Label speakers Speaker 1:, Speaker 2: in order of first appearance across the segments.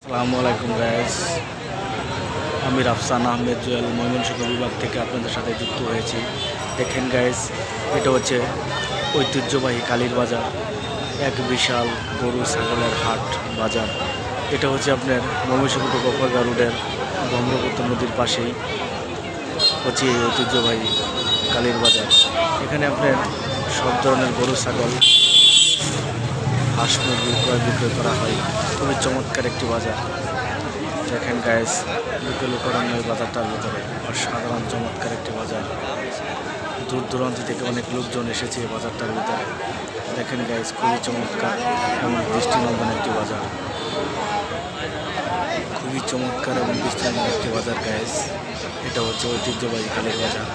Speaker 1: আসসালামু আলাইকুম গাইস, আমি রাফসান আহমেদ জুয়েল ময়মনসিংহ বিভাগ থেকে আপনাদের সাথে যুক্ত হয়েছি। দেখেন গাইস, এটা হচ্ছে ঐতিহ্যবাহী কালীর বাজার, এক বিশাল গরু ছাগলের হাট বাজার। এটা হচ্ছে আপনার ময়মনসিংহ টু গফরগাঁও রোডের ব্রহ্মপুত্র নদীর পাশেই হচ্ছে এই ঐতিহ্যবাহী কালীর বাজার। এখানে আপনার সব ধরনের গরু ছাগল হাঁস মুরগি ক্রয় বিক্রয় করা হয়। খুবই চমৎকার একটি বাজার। দেখেন গাইস, লোকারণ্য এই বাজারটার ভিতরে অসাধারণ চমৎকার একটি বাজার। দূর দূরান্ত থেকে অনেক লোকজন এসেছে এই বাজারটার ভিতরে। দেখেন গাইস, খুবই চমৎকার এবং দৃষ্টিনন্দন একটি বাজার। খুবই চমৎকার এবং দৃষ্টিনন্দন একটি বাজার গাইস। এটা হচ্ছে ঐতিহ্যবাহী কালীর বাজার।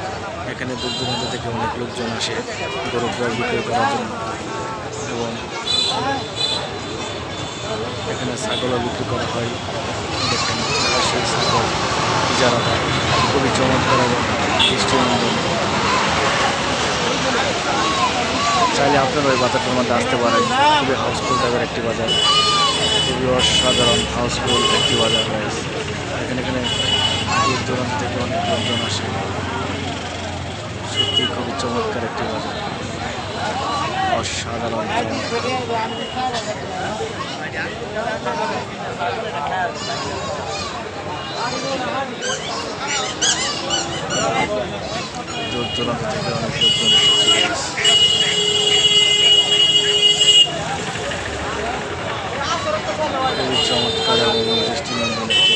Speaker 1: এখানে দূর দূরান্ত থেকে অনেক লোকজন আসে গরু ক্রয় বিক্রয় করার জন্য, এবং এখানে ছাগলও বিক্রি করা হয়। দেখেন সেই ছাগল যারা খুবই চমৎকার এবং দৃষ্টিনন্দন। চাইলে আপনারা ওই বাজারটার মধ্যে আসতে পারেন। খুবই হাউসফুল টাইপের একটি বাজার, খুবই অসাধারণ হাউসফুল একটি বাজার রয়েছে। এখানে দূর দূরান্ত থেকে অনেক লোকজন আসে। সত্যি খুবই চমৎকার একটি বাজার, অসাধারণ দূর দূরান্ত থেকে অনেক লোকজন এসেছে। খুবই চমৎকার এবং দৃষ্টিনন্দন একটি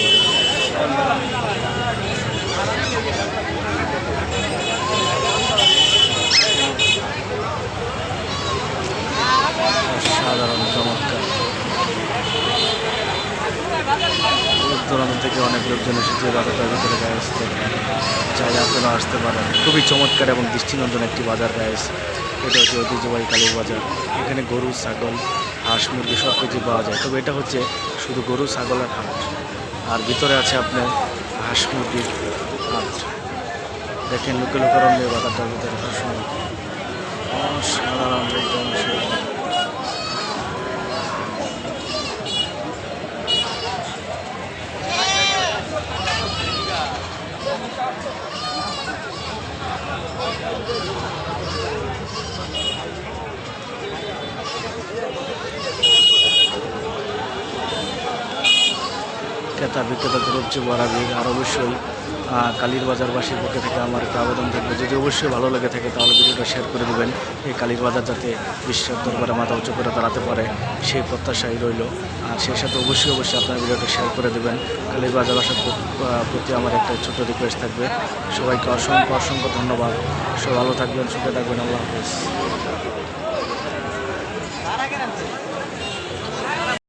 Speaker 1: অসাধারণ চমৎকার। দূর দূরান্ত থেকে অনেক লোকজন এসেছে বাজারটার ভিতরে গাইস। চাইলে আপনারা আসতে পারেন। খুবই চমৎকার এবং দৃষ্টিনন্দন একটি বাজার গাইস। এটা হচ্ছে ঐতিহ্যবাহী কালীর বাজার। এখানে গরু ছাগল হাঁস মুরগি সব কিছু পাওয়া যায়। তবে এটা হচ্ছে শুধু গরু ছাগলের হাট, আর ভিতরে আছে আপনার হাঁস মুরগির হাট। দেখেন লোকারণ্য বাজারটার ভিতরে অসাধারণ লোকজন এসে ক্রেতা বিক্রেতাদের হচ্ছে বড় ভিড়। আর অবশ্যই কালীর বাজারবাসীর পক্ষে থেকে আমার একটা আবেদন থাকবে, যদি অবশ্যই ভালো লেগে থাকে তাহলে ভিডিওটা শেয়ার করে দেবেন। এই কালীর বাজার যাতে বিশ্বের দরবারে মাথা উঁচু করে দাঁড়াতে পারে সেই প্রত্যাশাই রইল। আর সেই সাথে অবশ্যই আপনার ভিডিওটা শেয়ার করে দেবেন। কালীর বাজারবাসীর প্রতি আমার একটা ছোট্ট রিকোয়েস্ট থাকবে। সবাইকে অসংখ্য ধন্যবাদ। সবাই ভালো থাকবেন, সুখে থাকবেন। আল্লাহ হাফেজ।